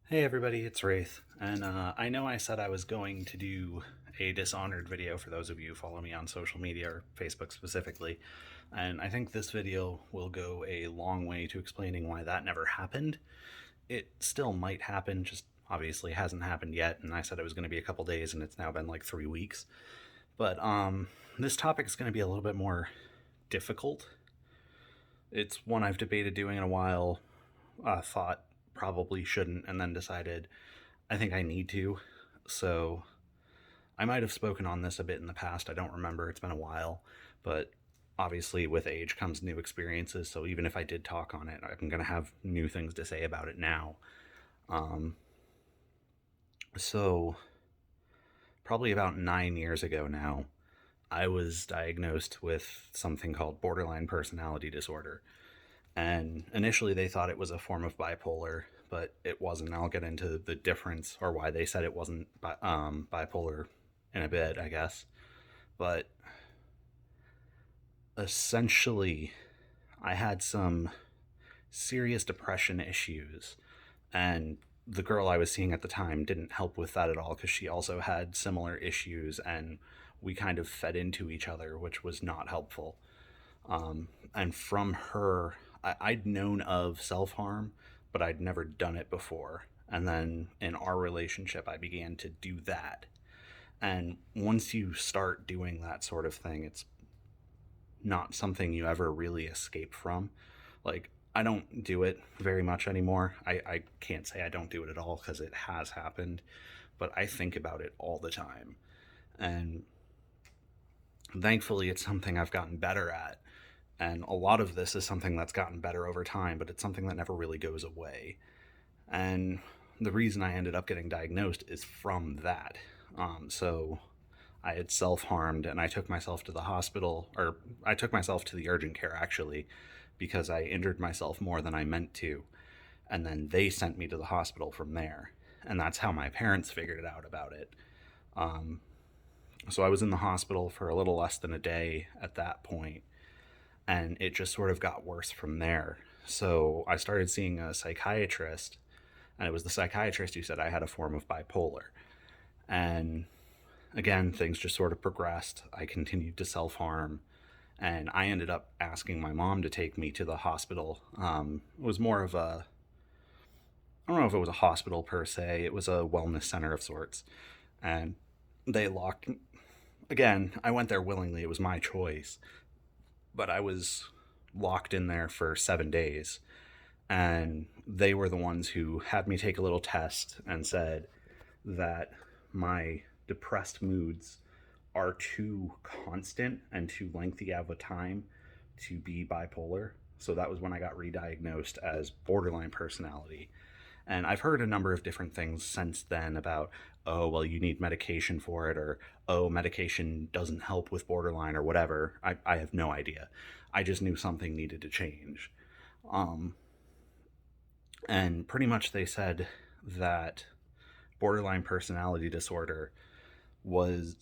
Hey everybody, it's Wraith, and I know I said I was going to do a Dishonored video for those of you who follow me on social media or Facebook specifically, and I think this video will go a long way to explaining why that never happened. It still might happen, just obviously hasn't happened yet, and I said it was going to be a couple days, and it's now been like 3 weeks. But this topic is going to be a little bit more difficult. It's one I've debated doing in a while, thought probably shouldn't, and then decided I think I need to. So I might have spoken on this a bit in the past. I don't remember. It's been a while. But obviously, with age comes new experiences. So even if I did talk on it, I'm going to have new things to say about it now. Um, so, probably about 9 years ago now, I was diagnosed with something called borderline personality disorder. And initially, they thought it was a form of bipolar, but it wasn't. I'll get into the difference or why they said it wasn't bipolar in a bit, I guess. But essentially, I had some serious depression issues, and the girl I was seeing at the time didn't help with that at all because she also had similar issues, and we kind of fed into each other, which was not helpful. And from her, I'd known of self harm, but I'd never done it before. And then in our relationship, I began to do that. And once you start doing that sort of thing, it's not something you ever really escape from. Like, I don't do it very much anymore. I can't say I don't do it at all because it has happened, but I think about it all the time. And thankfully, it's something I've gotten better at. And a lot of this is something that's gotten better over time, but it's something that never really goes away. And the reason I ended up getting diagnosed is from that. So I had self harmed and I took myself to the hospital, or I took myself to the urgent care actually, because I injured myself more than I meant to. And then they sent me to the hospital from there. And that's how my parents figured it out about it. Um, so I was in the hospital for a little less than a day at that point, and it just sort of got worse from there. So I started seeing a psychiatrist, and it was the psychiatrist who said I had a form of bipolar. And again, things just sort of progressed. I continued to self harm, and I ended up asking my mom to take me to the hospital. It was more of a, I don't know if it was a hospital per se, it was a wellness center of sorts. And they locked, again, I went there willingly, it was my choice, but I was locked in there for 7 days. And they were the ones who had me take a little test and said that my depressed moods are too constant and too lengthy of a time to be bipolar. So that was when I got re-diagnosed as borderline personality. And I've heard a number of different things since then about, oh, well, you need medication for it, or, oh, medication doesn't help with borderline, or whatever. I have no idea. I just knew something needed to change. Um, and pretty much they said that borderline personality disorder was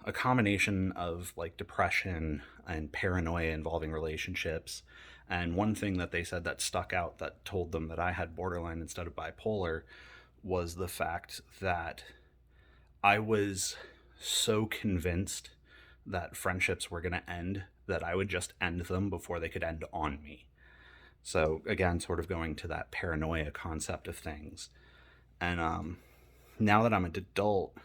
a combination of like depression and paranoia involving relationships. And one thing that they said that stuck out that told them that I had borderline instead of bipolar was the fact that I was so convinced that friendships were going to end that I would just end them before they could end on me. So, again, sort of going to that paranoia concept of things. And now that I'm an adult,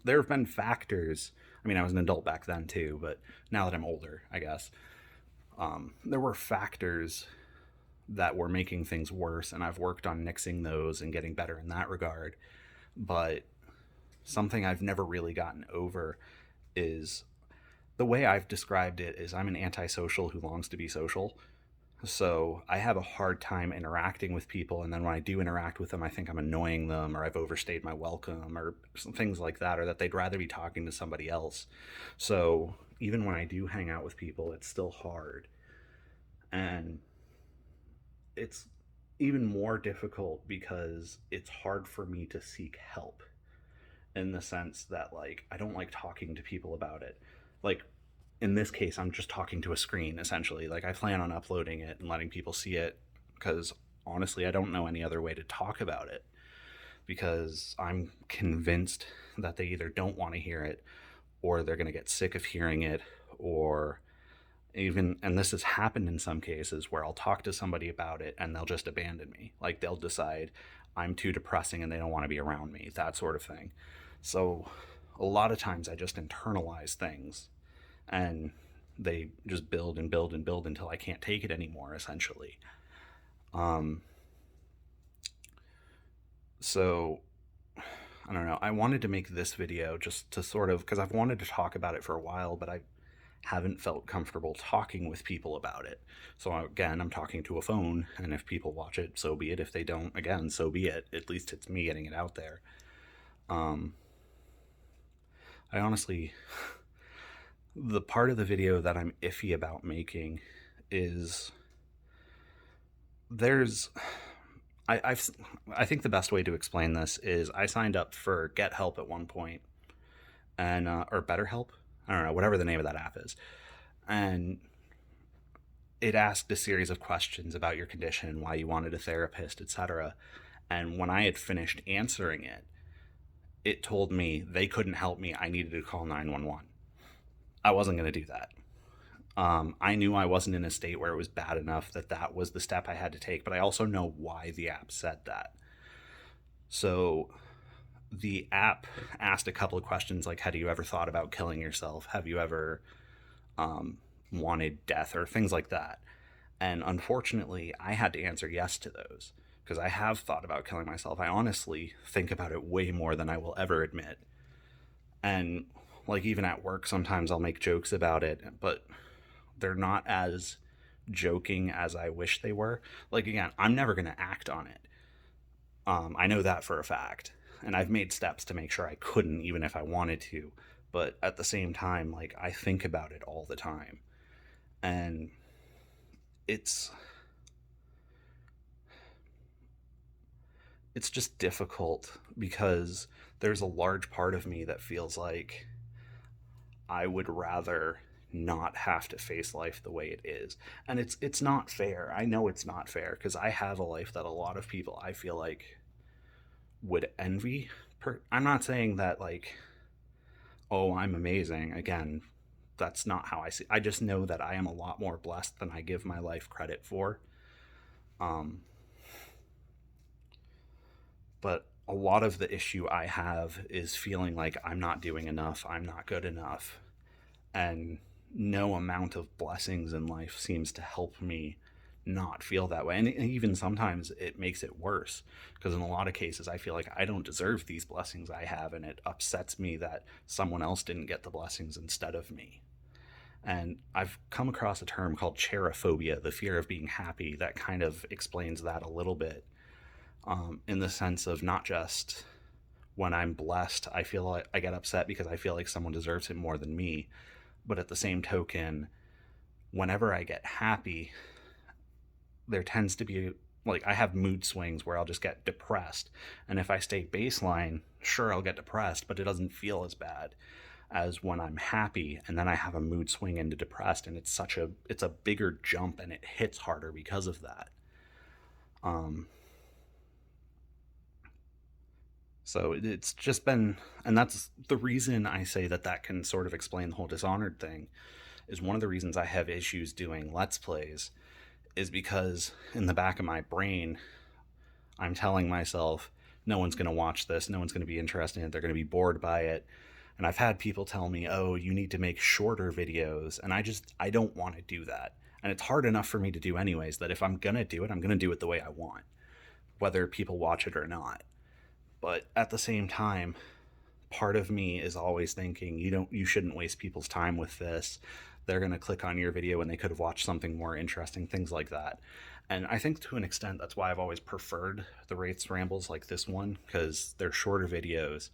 there have been factors. I mean, I was an adult back then too, but now that I'm older, I guess, there were factors that were making things worse, and I've worked on nixing those and getting better in that regard. But something I've never really gotten over is the way I've described it is I'm an antisocial who longs to be social. So I have a hard time interacting with people, and then when I do interact with them, I think I'm annoying them, or I've overstayed my welcome, or some things like that, or that they'd rather be talking to somebody else. So even when I do hang out with people, it's still hard. And it's even more difficult because it's hard for me to seek help, in the sense that, like, I don't like talking to people about it. Like, in this case, I'm just talking to a screen, essentially. Like, I plan on uploading it and letting people see it because honestly, I don't know any other way to talk about it. because I'm convinced that they either don't want to hear it, or they're going to get sick of hearing it, or even, and this has happened in some cases where I'll talk to somebody about it and they'll just abandon me. Like they'll decide I'm too depressing and they don't want to be around me, that sort of thing. So a lot of times I just internalize things, and they just build and build and build until I can't take it anymore, essentially. Um, so I don't know. I wanted to make this video just to sort of, because I've wanted to talk about it for a while, but I haven't felt comfortable talking with people about it. So again, I'm talking to a phone, and if people watch it, so be it. If they don't, again, so be it. At least it's me getting it out there. I honestly, the part of the video that I'm iffy about making is there's I think the best way to explain this is I signed up for Get Help at one point, and or BetterHelp, I don't know, whatever the name of that app is, and it asked a series of questions about your condition, why you wanted a therapist, etc. And when I had finished answering it, it told me they couldn't help me. I needed to call 911. I wasn't going to do that. I knew I wasn't in a state where it was bad enough that that was the step I had to take, but I also know why the app said that. So the app asked a couple of questions like, have you ever thought about killing yourself? Have you ever wanted death, or things like that? And unfortunately, I had to answer yes to those, because I have thought about killing myself. I honestly think about it way more than I will ever admit. And like even at work, sometimes I'll make jokes about it, but they're not as joking as I wish they were. Like again, I'm never going to act on it. I know that for a fact, and I've made steps to make sure I couldn't, even if I wanted to. But at the same time, like I think about it all the time, and it's just difficult because there's a large part of me that feels like I would rather not have to face life the way it is. And it's not fair. I know it's not fair, because I have a life that a lot of people, I feel like, would envy. I'm not saying that like, oh, I'm amazing. Again, that's not how I see. I just know that I am a lot more blessed than I give my life credit for. But a lot of the issue I have is feeling like I'm not doing enough, I'm not good enough, and no amount of blessings in life seems to help me not feel that way. And even sometimes it makes it worse, because in a lot of cases I feel like I don't deserve these blessings I have, and it upsets me that someone else didn't get the blessings instead of me. And I've come across a term called cherophobia, the fear of being happy, that kind of explains that a little bit, in the sense of not just when I'm blessed, I feel like I get upset because I feel like someone deserves it more than me. But at the same token, whenever I get happy, there tends to be, like, I have mood swings where I'll just get depressed. And if I stay baseline, sure, I'll get depressed, but it doesn't feel as bad as when I'm happy and then I have a mood swing into depressed. And it's a bigger jump, and it hits harder because of that. So it's just been, and that's the reason I say that can sort of explain the whole Dishonored thing, is one of the reasons I have issues doing Let's Plays is because in the back of my brain, I'm telling myself, no one's going to watch this, no one's going to be interested in it, they're going to be bored by it. And I've had people tell me, oh, you need to make shorter videos, and I don't want to do that. And it's hard enough for me to do anyways, that if I'm going to do it, I'm going to do it the way I want, whether people watch it or not. But at the same time, part of me is always thinking, you shouldn't waste people's time with this. They're going to click on your video and they could have watched something more interesting, things like that. And I think to an extent that's why I've always preferred the Wraith's Rambles like this one, because they're shorter videos.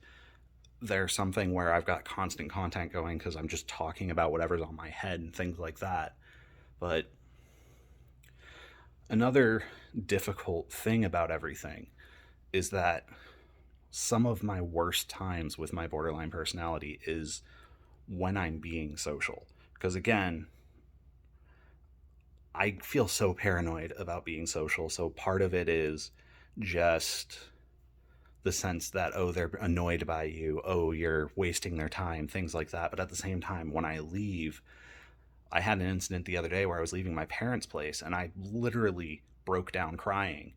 They're something where I've got constant content going because I'm just talking about whatever's on my head and things like that. But another difficult thing about everything is that some of my worst times with my borderline personality is when I'm being social. Because again, I feel so paranoid about being social. So part of it is just the sense that, oh, they're annoyed by you, oh, you're wasting their time, things like that. But at the same time, when I leave, I had an incident the other day where I was leaving my parents' place and I literally broke down crying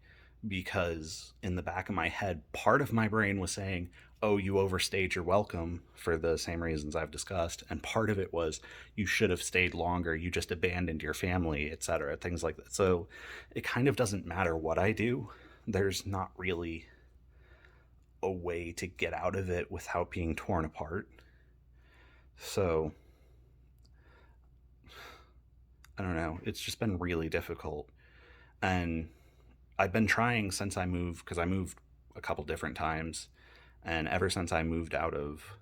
because in the back of my head, part of my brain was saying, oh, you overstayed your welcome for the same reasons I've discussed. And part of it was, you should have stayed longer. You just abandoned your family, etc. Things like that. So it kind of doesn't matter what I do. There's not really a way to get out of it without being torn apart. So I don't know. It's just been really difficult. And I've been trying since I moved, because I moved a couple different times. And ever since I moved out of,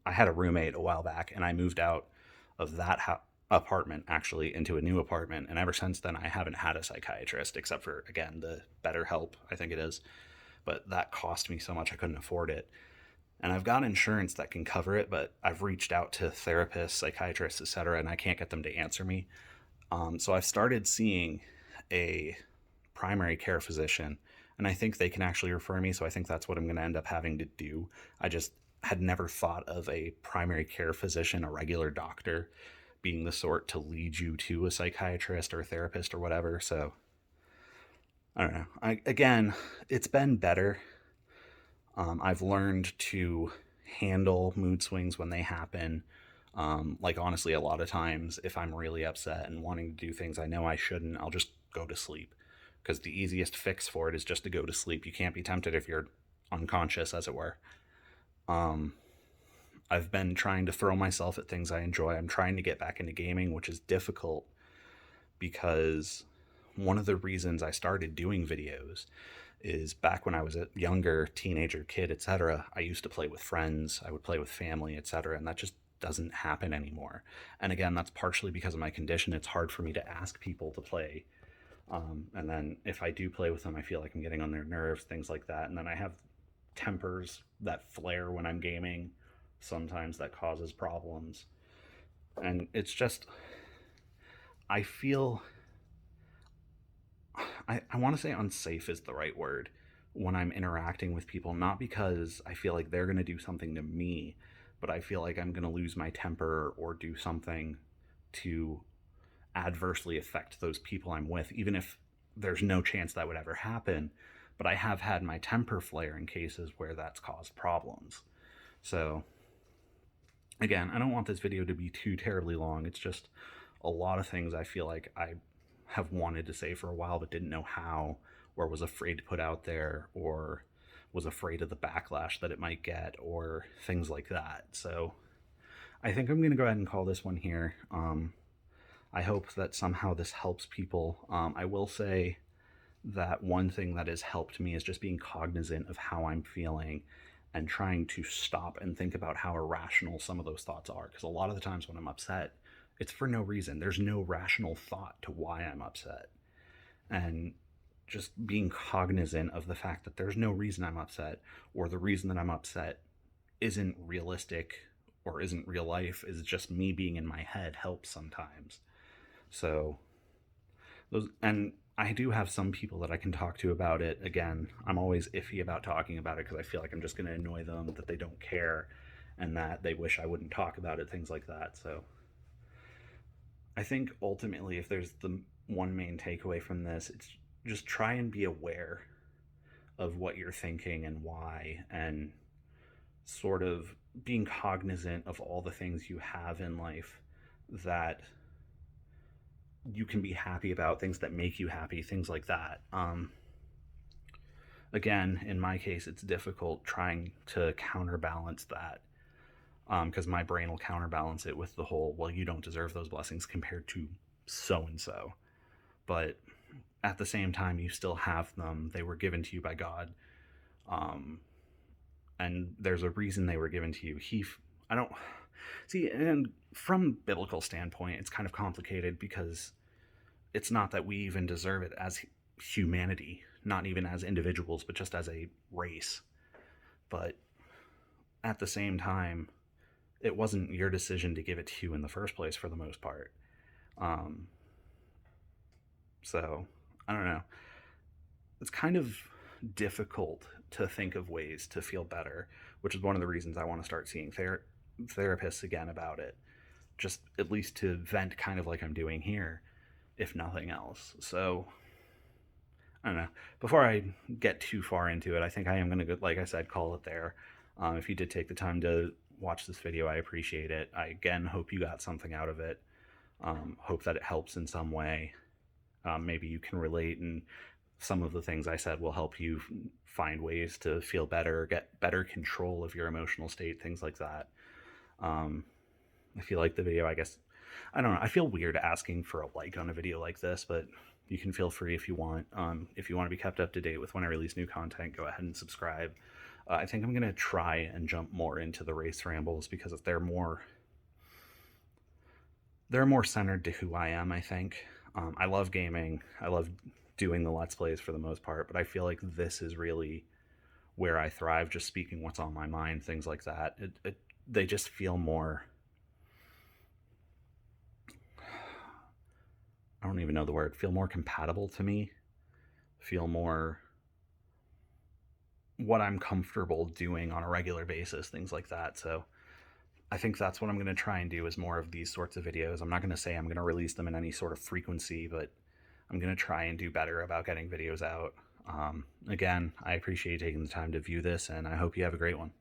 I had a roommate a while back, and I moved out of that apartment actually into a new apartment. And ever since then, I haven't had a psychiatrist except for, again, the BetterHelp, I think it is. But that cost me so much I couldn't afford it. And I've got insurance that can cover it, but I've reached out to therapists, psychiatrists, etc., and I can't get them to answer me. So I've started seeing a primary care physician, and I think they can actually refer me. So I think that's what I'm going to end up having to do. I just had never thought of a primary care physician, a regular doctor, being the sort to lead you to a psychiatrist or a therapist or whatever. So I don't know. Again, it's been better. I've learned to handle mood swings when they happen. Like, honestly, a lot of times, if I'm really upset and wanting to do things I know I shouldn't, I'll just go to sleep. Because the easiest fix for it is just to go to sleep. You can't be tempted if you're unconscious, as it were. I've been trying to throw myself at things I enjoy. I'm trying to get back into gaming, which is difficult because one of the reasons I started doing videos is back when I was a younger teenager, kid, etc. I used to play with friends, I would play with family, etc., and that just doesn't happen anymore. And again, that's partially because of my condition. It's hard for me to ask people to play. And then if I do play with them, I feel like I'm getting on their nerves, things like that. And then I have tempers that flare when I'm gaming. Sometimes that causes problems. And it's just, I feel, I want to say unsafe is the right word when I'm interacting with people, not because I feel like they're going to do something to me, but I feel like I'm going to lose my temper or do something to adversely affect those people I'm with, even if there's no chance that would ever happen. But I have had my temper flare in cases where that's caused problems. So again, I don't want this video to be too terribly long. It's just a lot of things I feel like I have wanted to say for a while but didn't know how, or was afraid to put out there, or was afraid of the backlash that it might get, or things like that. So I think I'm going to go ahead and call this one here. I hope that somehow this helps people. I will say that one thing that has helped me is just being cognizant of how I'm feeling and trying to stop and think about how irrational some of those thoughts are. Because a lot of the times when I'm upset, it's for no reason. There's no rational thought to why I'm upset. And just being cognizant of the fact that there's no reason I'm upset, or the reason that I'm upset isn't realistic or isn't real life, is just me being in my head, helps sometimes. So those, and I do have some people that I can talk to about it. Again, I'm always iffy about talking about it because I feel like I'm just going to annoy them, that they don't care, and that they wish I wouldn't talk about it, things like that. So I think ultimately, if there's the one main takeaway from this, it's just try and be aware of what you're thinking and why, and sort of being cognizant of all the things you have in life that you can be happy about, things that make you happy, things like that. Again, in my case, it's difficult trying to counterbalance that, because my brain will counterbalance it with the whole, well, you don't deserve those blessings compared to so and so. But at the same time, you still have them. They were given to you by God. And there's a reason they were given to you. I don't see, and from biblical standpoint, it's kind of complicated because it's not that we even deserve it as humanity, not even as individuals, but just as a race. But at the same time, it wasn't your decision to give it to you in the first place, for the most part. So I don't know. It's kind of difficult to think of ways to feel better, which is one of the reasons I want to start seeing therapists again about it, just at least to vent kind of like I'm doing here, if nothing else. So I don't know. Before I get too far into it, I think I am going to, like I said, call it there. If you did take the time to watch this video, I appreciate it. I again hope you got something out of it. Hope that it helps in some way. Maybe you can relate, and some of the things I said will help you find ways to feel better, get better control of your emotional state, things like that. If you like the video, I guess, I don't know, I feel weird asking for a like on a video like this, but you can feel free if you want. If you want to be kept up to date with when I release new content, go ahead and subscribe. I think I'm going to try and jump more into the Wraith Rambles because they're more centered to who I am, I think. I love gaming. I love doing the Let's Plays for the most part, but I feel like this is really where I thrive, just speaking what's on my mind, things like that. They just feel more, I don't even know the word, feel more compatible to me, feel more what I'm comfortable doing on a regular basis, things like that. So I think that's what I'm going to try and do, is more of these sorts of videos. I'm not going to say I'm going to release them in any sort of frequency, but I'm going to try and do better about getting videos out. Again, I appreciate you taking the time to view this, and I hope you have a great one.